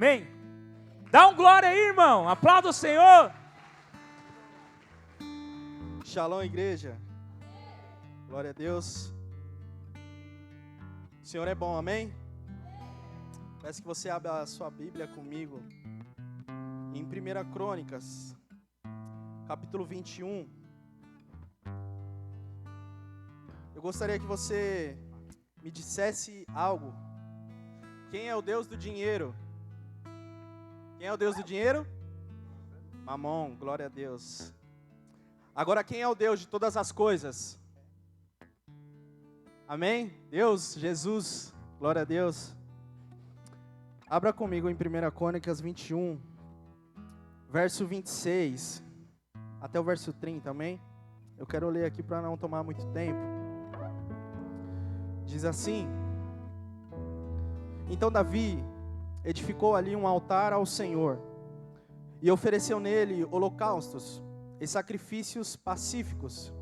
Amém? Dá um glória aí, irmão. Aplauda o Senhor. Shalom, igreja. Glória a Deus. O Senhor é bom, amém? Peço que você abra a sua Bíblia comigo em 1 Crônicas, capítulo 21. Eu gostaria que você me dissesse algo. Quem é o Deus do dinheiro? Quem é o Deus do dinheiro? Mamon, glória a Deus. Agora, quem é o Deus de todas as coisas? Amém? Deus, Jesus, glória a Deus. Abra comigo em 1 Crônicas 21, verso 26, até o verso 30, amém? Eu quero ler aqui para não tomar muito tempo. Diz assim: Então Davi edificou ali um altar ao Senhor, e ofereceu nele holocaustos e sacrifícios pacíficos,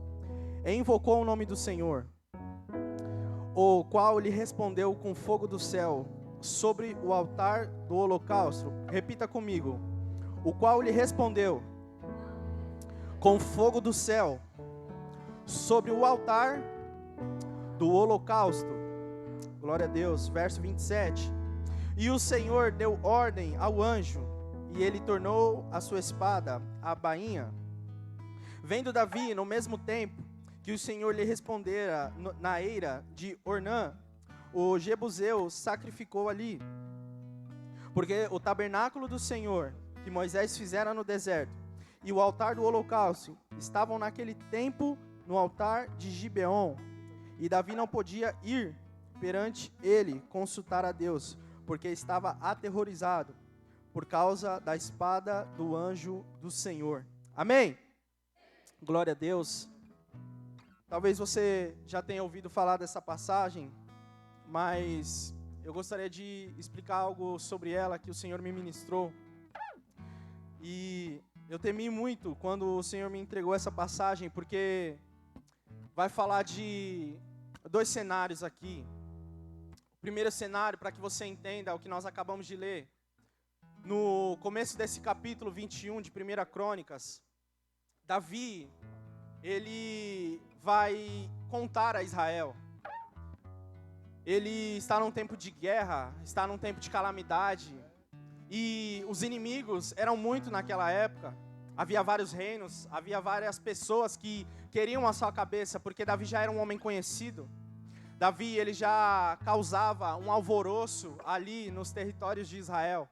e invocou o nome do Senhor, o qual lhe respondeu com fogo do céu sobre o altar do holocausto. Repita comigo: o qual lhe respondeu com fogo do céu sobre o altar do holocausto. Glória a Deus. Verso 27. E o Senhor deu ordem ao anjo, e ele tornou a sua espada a bainha. Vendo Davi, no mesmo tempo que o Senhor lhe respondera na eira de Ornã, o Jebuseu sacrificou ali. Porque o tabernáculo do Senhor, que Moisés fizera no deserto, e o altar do holocausto, estavam naquele tempo no altar de Gibeon. E Davi não podia ir perante ele consultar a Deus, porque estava aterrorizado por causa da espada do anjo do Senhor. Amém? Glória a Deus. Talvez você já tenha ouvido falar dessa passagem, mas eu gostaria de explicar algo sobre ela que o Senhor me ministrou. E eu temi muito quando o Senhor me entregou essa passagem, porque vai falar de dois cenários aqui. O primeiro cenário, para que você entenda o que nós acabamos de ler, no começo desse capítulo 21 de 1 Crônicas, Davi, ele vai contar a Israel. Ele está num tempo de guerra, está num tempo de calamidade, e os inimigos eram muito naquela época. Havia vários reinos, havia várias pessoas que queriam a sua cabeça, porque Davi já era um homem conhecido. Davi, ele já causava um alvoroço ali nos territórios de Israel.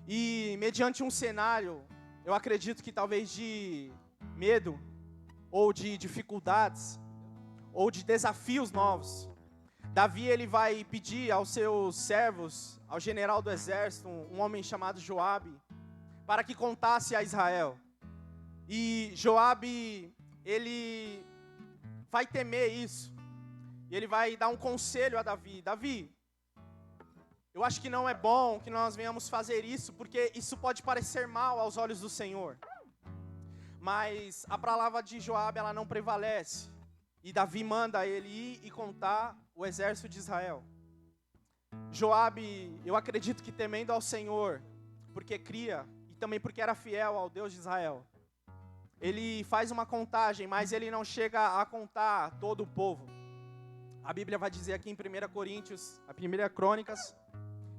E mediante um cenário, eu acredito que talvez de medo, ou de dificuldades, ou de desafios novos, Davi, ele vai pedir aos seus servos, ao general do exército, um homem chamado Joabe, para que contasse a Israel. E Joabe, ele vai temer isso. E ele vai dar um conselho a Davi. Davi, eu acho que não é bom que nós venhamos fazer isso, porque isso pode parecer mal aos olhos do Senhor. Mas a palavra de Joabe, ela não prevalece. E Davi manda ele ir e contar o exército de Israel. Joabe, eu acredito que temendo ao Senhor, porque cria, e também porque era fiel ao Deus de Israel, ele faz uma contagem, mas ele não chega a contar todo o povo. A Bíblia vai dizer aqui em 1 Coríntios, a 1 Crônicas,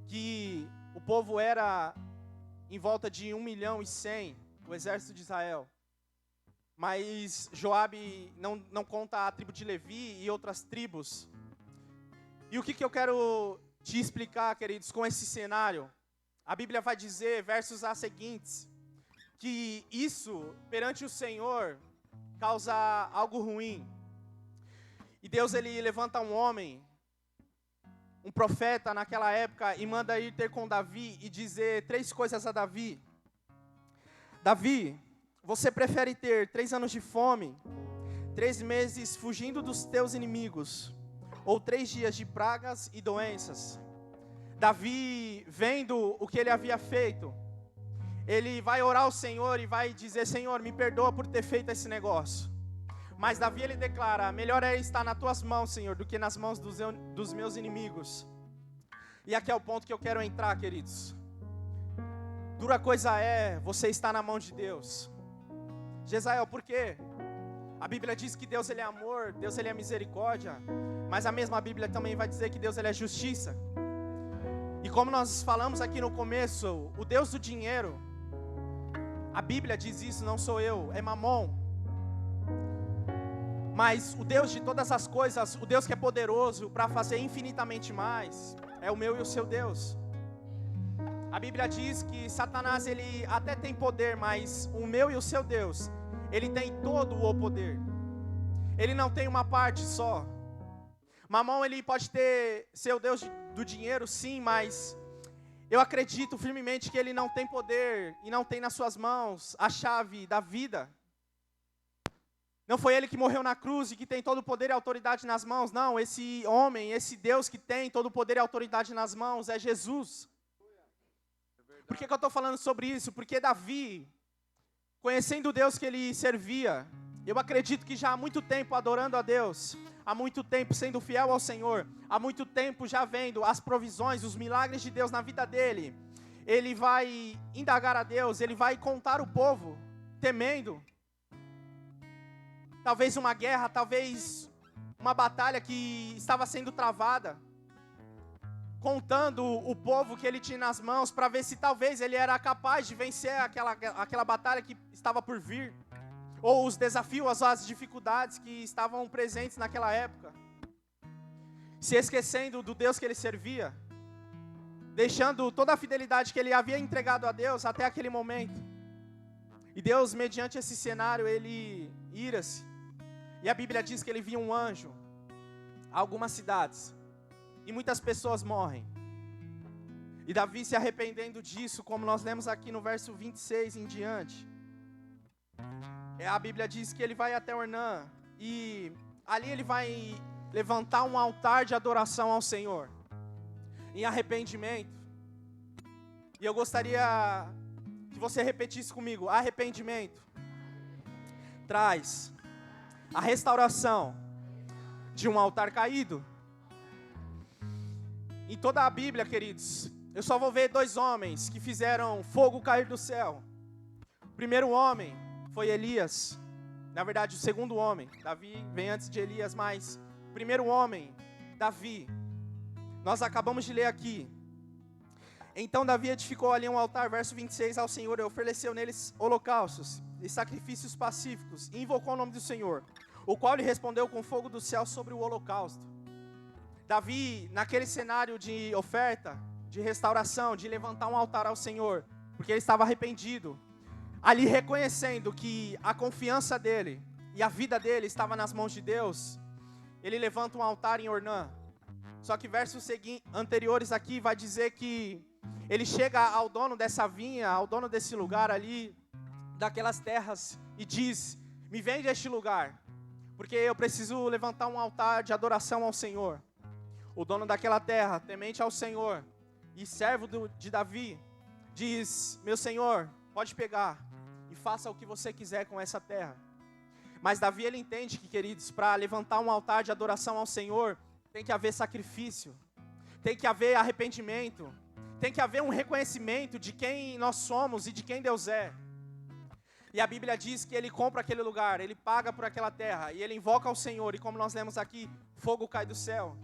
que o povo era em volta de 1.100.000, o exército de Israel. Mas Joabe não conta a tribo de Levi e outras tribos. E o que eu quero te explicar, queridos, com esse cenário? A Bíblia vai dizer, versos a seguintes, que isso, perante o Senhor, causa algo ruim. E Deus, ele levanta um homem, um profeta naquela época, e manda ir ter com Davi e dizer 3 coisas a Davi. Davi, você prefere ter 3 anos de fome, 3 meses fugindo dos teus inimigos, ou 3 dias de pragas e doenças? Davi, vendo o que ele havia feito, ele vai orar ao Senhor e vai dizer: Senhor, me perdoa por ter feito esse negócio. Mas Davi, ele declara: melhor é estar nas tuas mãos, Senhor, do que nas mãos dos meus inimigos. E aqui é o ponto que eu quero entrar, queridos. Dura coisa é você estar na mão de Deus. Jezael, por quê? A Bíblia diz que Deus ele é amor, Deus ele é misericórdia, mas a mesma Bíblia também vai dizer que Deus ele é justiça. E como nós falamos aqui no começo, o Deus do dinheiro, a Bíblia diz isso, não sou eu, é Mamon. Mas o Deus de todas as coisas, o Deus que é poderoso para fazer infinitamente mais, é o meu e o seu Deus. A Bíblia diz que Satanás ele até tem poder, mas o meu e o seu Deus, ele tem todo o poder. Ele não tem uma parte só. Mamon ele pode ser o Deus do dinheiro, sim, mas eu acredito firmemente que ele não tem poder e não tem nas suas mãos a chave da vida. Não foi ele que morreu na cruz e que tem todo o poder e autoridade nas mãos. Não, esse homem, esse Deus que tem todo o poder e autoridade nas mãos é Jesus. Por que eu estou falando sobre isso? Porque Davi, conhecendo o Deus que ele servia, eu acredito que já há muito tempo adorando a Deus, há muito tempo sendo fiel ao Senhor, há muito tempo já vendo as provisões, os milagres de Deus na vida dele, ele vai indagar a Deus, ele vai contar o povo, temendo. Talvez uma guerra, talvez uma batalha que estava sendo travada, contando o povo que ele tinha nas mãos, para ver se talvez ele era capaz de vencer aquela batalha que estava por vir, ou os desafios, as dificuldades que estavam presentes naquela época, se esquecendo do Deus que ele servia, deixando toda a fidelidade que ele havia entregado a Deus até aquele momento. E Deus, mediante esse cenário, ele ira-se. E a Bíblia diz que ele via um anjo a algumas cidades, e muitas pessoas morrem. E Davi se arrependendo disso, como nós lemos aqui no verso 26 em diante. A Bíblia diz que ele vai até Ornã, e ali ele vai levantar um altar de adoração ao Senhor, em arrependimento. E eu gostaria que você repetisse comigo: arrependimento traz a restauração de um altar caído. Em toda a Bíblia, queridos, eu só vou ver 2 homens que fizeram fogo cair do céu. O primeiro homem foi Elias. Na verdade, o segundo homem, Davi vem antes de Elias, mas o primeiro homem, Davi. Nós acabamos de ler aqui. Então Davi edificou ali um altar, verso 26, ao Senhor, e ofereceu neles holocaustos e sacrifícios pacíficos, e invocou o nome do Senhor, o qual lhe respondeu com fogo do céu sobre o holocausto. Davi, naquele cenário de oferta, de restauração, de levantar um altar ao Senhor, porque ele estava arrependido, ali reconhecendo que a confiança dele e a vida dele estava nas mãos de Deus, ele levanta um altar em Ornã. Só que versos anteriores aqui vai dizer que ele chega ao dono dessa vinha, ao dono desse lugar ali, daquelas terras, e diz: me vende este lugar, porque eu preciso levantar um altar de adoração ao Senhor. O dono daquela terra, temente ao Senhor e servo de Davi, diz: meu senhor, pode pegar e faça o que você quiser com essa terra. Mas Davi, ele entende que, queridos, para levantar um altar de adoração ao Senhor, tem que haver sacrifício, tem que haver arrependimento, tem que haver um reconhecimento de quem nós somos e de quem Deus é. E a Bíblia diz que ele compra aquele lugar, ele paga por aquela terra, e ele invoca ao Senhor, e como nós lemos aqui, fogo cai do céu.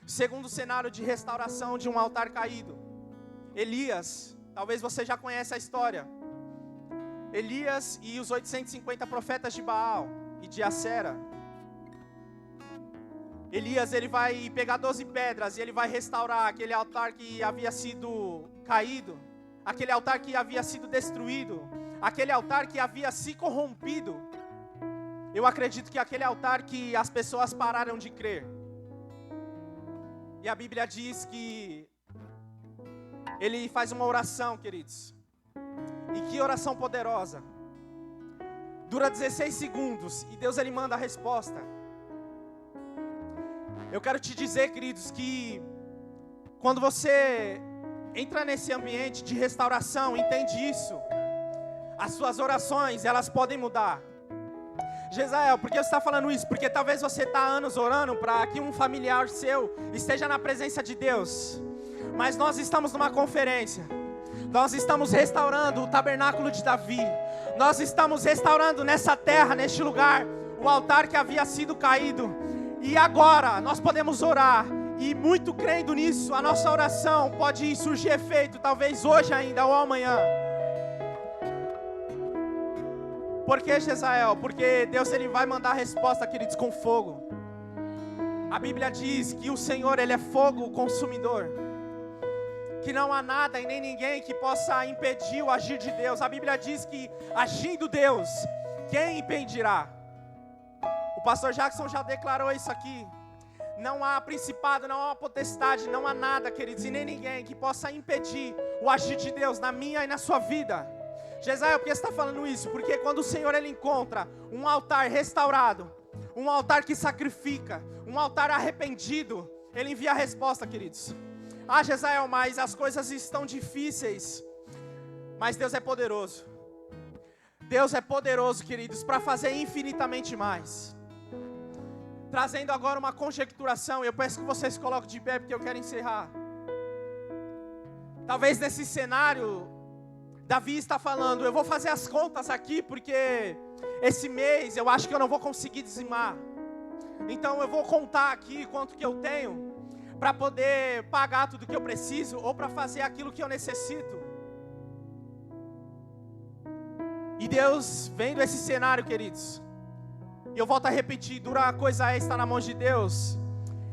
Segundo cenário de restauração de um altar caído, Elias, talvez você já conheça a história. Elias e os 850 profetas de Baal e de Acera. Elias, ele vai pegar 12 pedras e ele vai restaurar aquele altar que havia sido caído, aquele altar que havia sido destruído, aquele altar que havia se corrompido. Eu acredito que aquele altar que as pessoas pararam de crer. E a Bíblia diz que ele faz uma oração, queridos. E que oração poderosa. Dura 16 segundos e Deus, ele manda a resposta. Eu quero te dizer, queridos, que quando você entra nesse ambiente de restauração, entende isso, as suas orações, elas podem mudar. Jezael, por que você está falando isso? Porque talvez você está há anos orando para que um familiar seu esteja na presença de Deus. Mas nós estamos numa conferência. Nós estamos restaurando o tabernáculo de Davi. Nós estamos restaurando nessa terra, neste lugar, o altar que havia sido caído. E agora nós podemos orar. E muito crendo nisso, a nossa oração pode surgir efeito, talvez hoje ainda ou amanhã. Por que, Jezael? Porque Deus ele vai mandar a resposta, queridos, com fogo. A Bíblia diz que o Senhor ele é fogo consumidor. Que não há nada e nem ninguém que possa impedir o agir de Deus. A Bíblia diz que agindo Deus, quem impedirá? O pastor Jackson já declarou isso aqui. Não há principado, não há potestade, não há nada, queridos, e nem ninguém que possa impedir o agir de Deus na minha e na sua vida. Jezael, por que você está falando isso? Porque quando o Senhor ele encontra um altar restaurado, um altar que sacrifica, um altar arrependido, ele envia a resposta, queridos. Ah, Jezael, mas as coisas estão difíceis. Mas Deus é poderoso. Deus é poderoso, queridos, para fazer infinitamente mais. Trazendo agora uma conjecturação, eu peço que vocês coloquem de pé, porque eu quero encerrar. Talvez nesse cenário, Davi está falando, eu vou fazer as contas aqui, porque esse mês eu acho que eu não vou conseguir dizimar. Então eu vou contar aqui quanto que eu tenho, para poder pagar tudo que eu preciso, ou para fazer aquilo que eu necessito. E Deus, vendo esse cenário, queridos, e eu volto a repetir, dura coisa é estar na mão de Deus.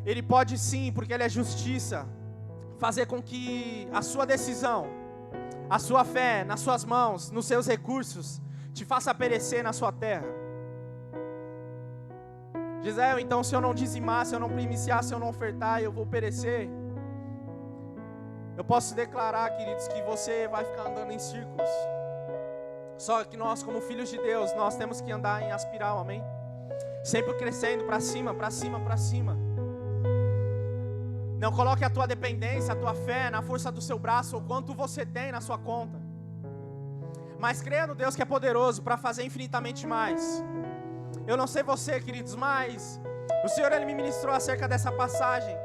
Ele pode sim, porque Ele é justiça, fazer com que a sua decisão, a sua fé nas suas mãos, nos seus recursos, te faça perecer na sua terra. Gisele, então se eu não dizimar, se eu não primiciar, se eu não ofertar, eu vou perecer. Eu posso declarar, queridos, que você vai ficar andando em círculos. Só que nós, como filhos de Deus, nós temos que andar em espiral, amém? Sempre crescendo para cima, para cima, para cima. Não coloque a tua dependência, a tua fé na força do seu braço ou quanto você tem na sua conta. Mas creia no Deus que é poderoso para fazer infinitamente mais. Eu não sei você, queridos, mas o Senhor ele me ministrou acerca dessa passagem.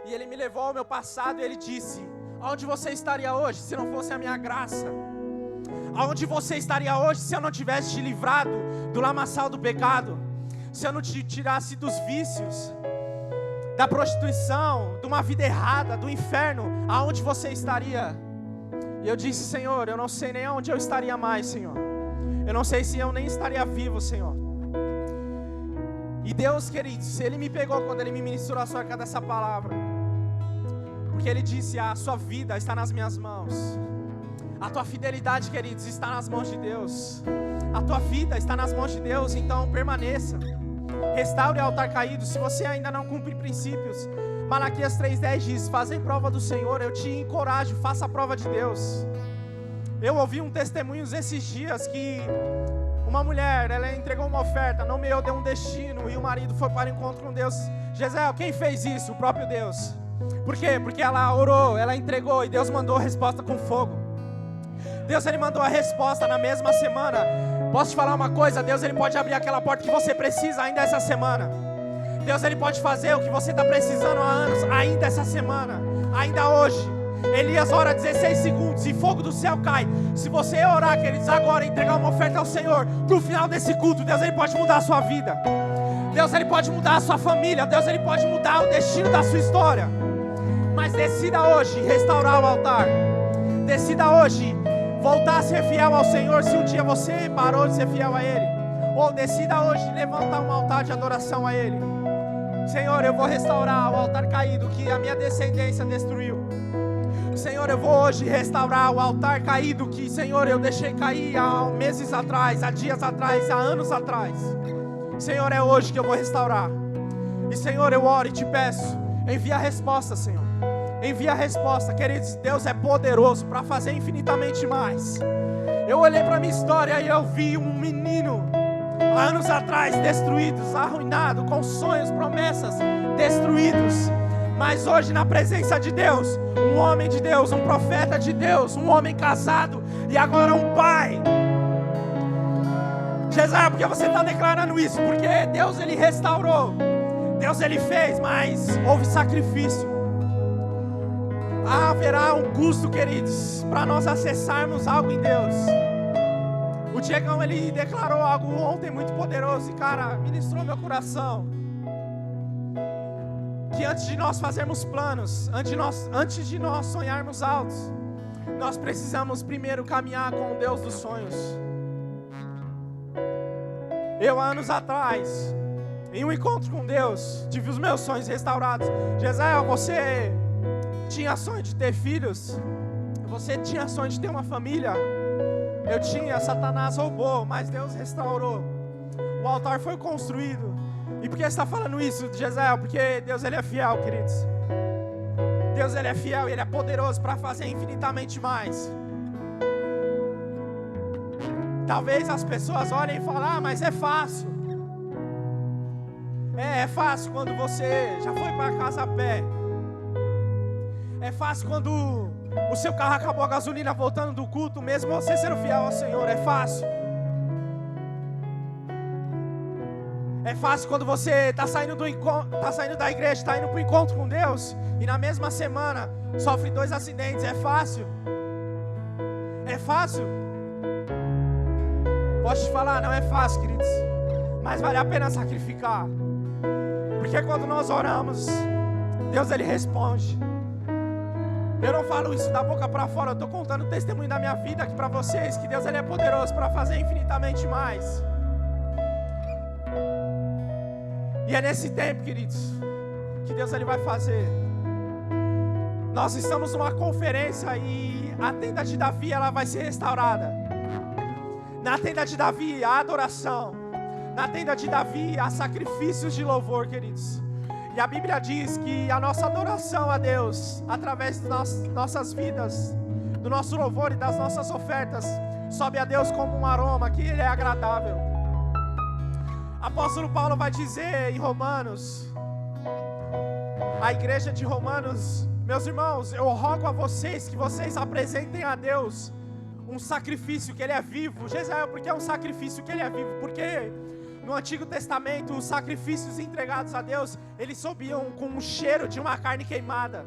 E Ele me levou ao meu passado e Ele disse: aonde você estaria hoje se não fosse a minha graça? Aonde você estaria hoje se eu não tivesse te livrado do lamaçal do pecado? Se eu não te tirasse dos vícios, da prostituição, de uma vida errada, do inferno, aonde você estaria? E eu disse: Senhor, eu não sei nem aonde eu estaria mais, Senhor. Eu não sei se eu nem estaria vivo, Senhor. E Deus, queridos, Ele me pegou quando Ele me ministrou acerca dessa palavra, porque Ele disse: a sua vida está nas minhas mãos. A tua fidelidade, queridos, está nas mãos de Deus. A tua vida está nas mãos de Deus, então permaneça. Restaure o altar caído. Se você ainda não cumpre princípios, Malaquias 3:10 diz: fazem prova do Senhor. Eu te encorajo, faça a prova de Deus. Eu ouvi um testemunho esses dias que uma mulher, ela entregou uma oferta, nomeou, deu um destino, e o marido foi para o encontro com Deus. Gisele, quem fez isso? O próprio Deus. Por quê? Porque ela orou, ela entregou, e Deus mandou a resposta com fogo. Deus ele mandou a resposta na mesma semana. Posso te falar uma coisa? Deus ele pode abrir aquela porta que você precisa ainda essa semana. Deus ele pode fazer o que você está precisando há anos, ainda essa semana, ainda hoje. Elias ora 16 segundos e fogo do céu cai. Se você orar, queridos, agora entregar uma oferta ao Senhor, no final desse culto, Deus ele pode mudar a sua vida. Deus ele pode mudar a sua família. Deus ele pode mudar o destino da sua história. Mas decida hoje restaurar o altar. Decida hoje voltar a ser fiel ao Senhor, se um dia você parou de ser fiel a Ele. Ou decida hoje levantar um altar de adoração a Ele. Senhor, eu vou restaurar o altar caído que a minha descendência destruiu. Senhor, eu vou hoje restaurar o altar caído que, Senhor, eu deixei cair há meses atrás, há dias atrás, há anos atrás. Senhor, é hoje que eu vou restaurar. E Senhor, eu oro e te peço, envia a resposta, Senhor. Envia a resposta, queridos. Deus é poderoso para fazer infinitamente mais. Eu olhei para a minha história e eu vi um menino, há anos atrás, destruídos, arruinado, com sonhos, promessas, destruídos. Mas hoje na presença de Deus, um homem de Deus, um profeta de Deus, um homem casado e agora um pai. Gisele, por que você está declarando isso? Porque Deus ele restaurou, Deus ele fez, mas houve sacrifício. haverá um custo, queridos, para nós acessarmos algo em Deus. O Diegão, ele declarou algo ontem muito poderoso e, cara, ministrou meu coração. Que antes de nós fazermos planos, antes de nós sonharmos altos, nós precisamos primeiro caminhar com o Deus dos sonhos. Eu, há anos atrás, em um encontro com Deus, tive os meus sonhos restaurados. Jezael, você tinha sonho de ter filhos? Você tinha sonho de ter uma família? Eu tinha, Satanás roubou, mas Deus restaurou. O altar foi construído. E por que você está falando isso, Jezael? Porque Deus, ele é fiel, queridos. Deus, ele é fiel e ele é poderoso para fazer infinitamente mais. Talvez as pessoas olhem e falem, ah, mas é fácil. É fácil quando você já foi para casa a pé. É fácil quando o seu carro acabou a gasolina voltando do culto, mesmo você sendo fiel ao Senhor. É fácil. É fácil quando você está saindo da igreja, está indo para o encontro com Deus, e na mesma semana sofre 2 acidentes. É fácil. É fácil. Posso te falar, não é fácil, queridos, mas vale a pena sacrificar. Porque quando nós oramos, Deus, ele responde. Eu não falo isso da boca para fora, eu estou contando o testemunho da minha vida aqui para vocês, que Deus, ele é poderoso para fazer infinitamente mais. E é nesse tempo, queridos, que Deus, ele vai fazer. Nós estamos numa conferência e a tenda de Davi, ela vai ser restaurada. Na tenda de Davi, a adoração. Na tenda de Davi, há sacrifícios de louvor, queridos. E a Bíblia diz que a nossa adoração a Deus, através das nossas vidas, do nosso louvor e das nossas ofertas, sobe a Deus como um aroma, que ele é agradável. Apóstolo Paulo vai dizer em Romanos, a igreja de Romanos, meus irmãos, eu rogo a vocês que vocês apresentem a Deus um sacrifício, que ele é vivo. Jezael, porque é um sacrifício que ele é vivo? Porque no Antigo Testamento, os sacrifícios entregados a Deus, eles subiam com o cheiro de uma carne queimada,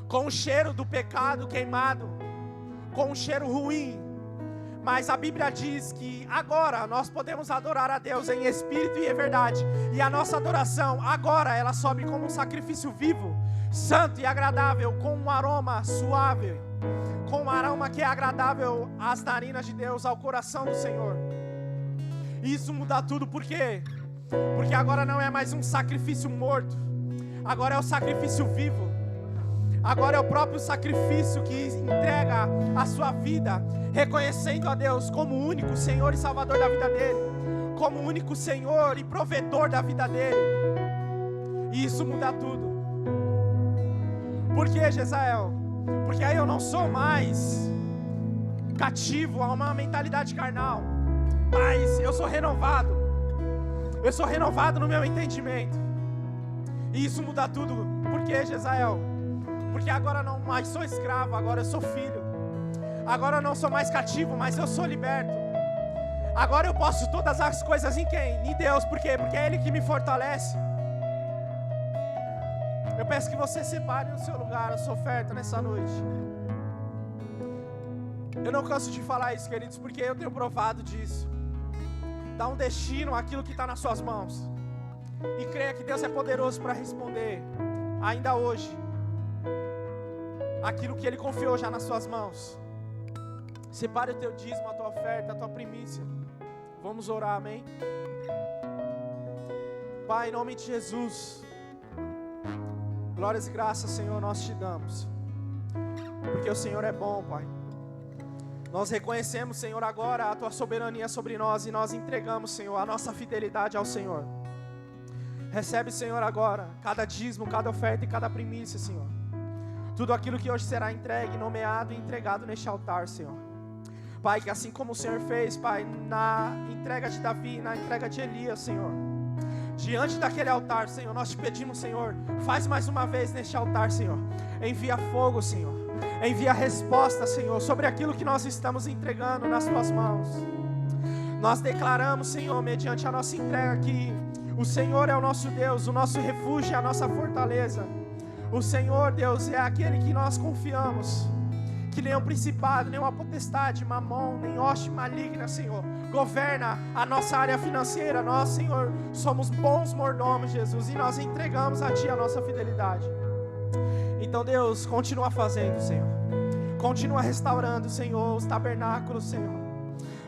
com o cheiro do pecado queimado, com um cheiro ruim. Mas a Bíblia diz que agora nós podemos adorar a Deus em espírito e em verdade. E a nossa adoração agora, ela sobe como um sacrifício vivo, santo e agradável, com um aroma suave, com um aroma que é agradável às narinas de Deus, ao coração do Senhor. Isso muda tudo, por quê? Porque agora não é mais um sacrifício morto, agora é o sacrifício vivo. Agora é o próprio sacrifício que entrega a sua vida, reconhecendo a Deus como o único Senhor e Salvador da vida dele, como o único Senhor e provedor da vida dele. E isso muda tudo. Por que, Jezael? Porque aí eu não sou mais cativo a uma mentalidade carnal, mas eu sou renovado. Eu sou renovado no meu entendimento. E isso muda tudo. Por que, Jezael? Porque agora não mais sou escravo, agora eu sou filho. Agora eu não sou mais cativo, mas eu sou liberto. Agora eu posso todas as coisas em quem? Em Deus. Por quê? Porque é Ele que me fortalece. Eu peço que você separe no seu lugar a sua oferta nessa noite. Eu não canso de falar isso, queridos, porque eu tenho provado disso. Dá um destino àquilo que está nas suas mãos. E creia que Deus é poderoso para responder, ainda hoje, aquilo que Ele confiou já nas suas mãos. Separe o teu dízimo, a tua oferta, a tua primícia. Vamos orar, amém? Pai, em nome de Jesus, glórias e graças, Senhor, nós te damos, porque o Senhor é bom, Pai. Nós reconhecemos, Senhor, agora a tua soberania sobre nós, e nós entregamos, Senhor, a nossa fidelidade ao Senhor. Recebe, Senhor, agora cada dízimo, cada oferta e cada primícia, Senhor. Tudo aquilo que hoje será entregue, nomeado e entregado neste altar, Senhor. Pai, que assim como o Senhor fez, Pai, na entrega de Davi, na entrega de Elias, Senhor, diante daquele altar, Senhor, nós te pedimos, Senhor, faz mais uma vez neste altar, Senhor. Envia fogo, Senhor. Envia resposta, Senhor, sobre aquilo que nós estamos entregando nas tuas mãos. Nós declaramos, Senhor, mediante a nossa entrega, que o Senhor é o nosso Deus, o nosso refúgio, a nossa fortaleza. O Senhor, Deus, é aquele que nós confiamos. Que nenhum principado, nenhuma potestade, mamon, nem hoste maligna, Senhor, governa a nossa área financeira. Nós, Senhor, somos bons mordomos, Jesus, e nós entregamos a Ti a nossa fidelidade. Então, Deus, continua fazendo, Senhor. Continua restaurando, Senhor, os tabernáculos, Senhor,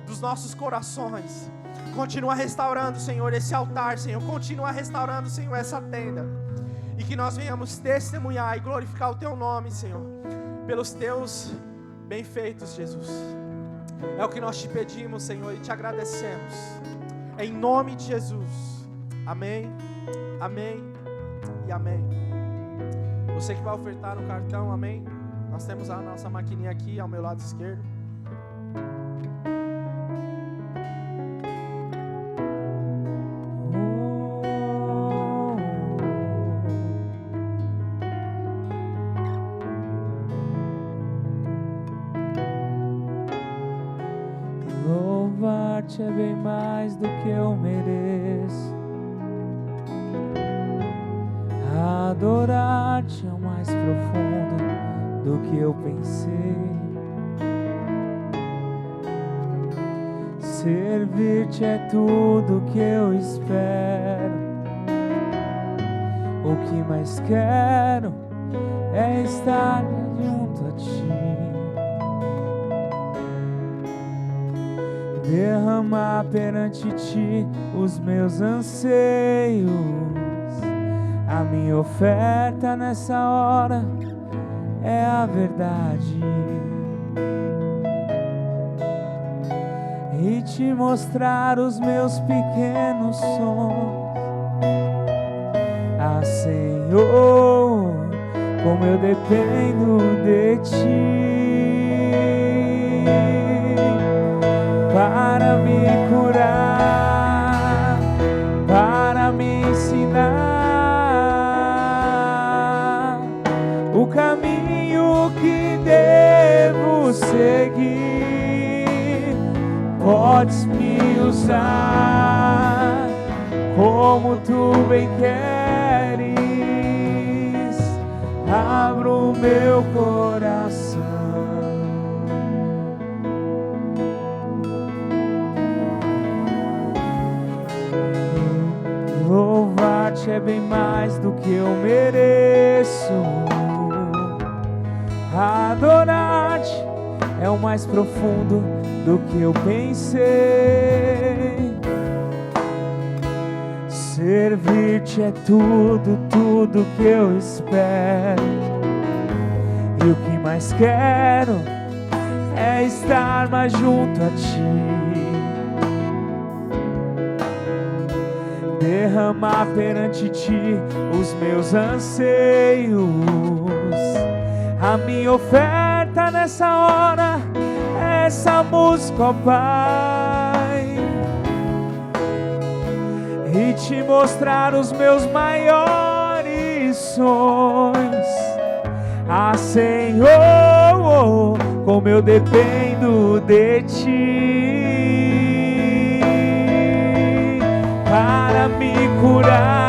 dos nossos corações. Continua restaurando, Senhor, esse altar, Senhor. Continua restaurando, Senhor, essa tenda. E que nós venhamos testemunhar e glorificar o Teu nome, Senhor, pelos Teus bem-feitos, Jesus. É o que nós Te pedimos, Senhor, e Te agradecemos. Em nome de Jesus. Amém, amém e amém. Você que vai ofertar no cartão, amém? Nós temos a nossa maquininha aqui ao meu lado esquerdo. Louvar-te é bem mais do que eu mereço. Adorar-te é o mais profundo do que eu pensei. Servir-te é tudo que eu espero. O que mais quero é estar junto a Ti. Derramar perante Ti os meus anseios. A minha oferta nessa hora é a verdade. E Te mostrar os meus pequenos sonhos. Ah, Senhor, como eu dependo de Ti para me curar, para me ensinar o caminho que devo seguir. Podes me usar como Tu bem queres. Abro o meu coração. Louvar-te é bem mais do que eu mereço. Adorar-te é o mais profundo do que eu pensei. Servir-te é tudo, tudo que eu espero. E o que mais quero é estar mais junto a Ti. Derramar perante Ti os meus anseios. A minha oferta nessa hora é essa música, ó Pai. E Te mostrar os meus maiores sonhos. Ah, Senhor, como eu dependo de Ti para me curar,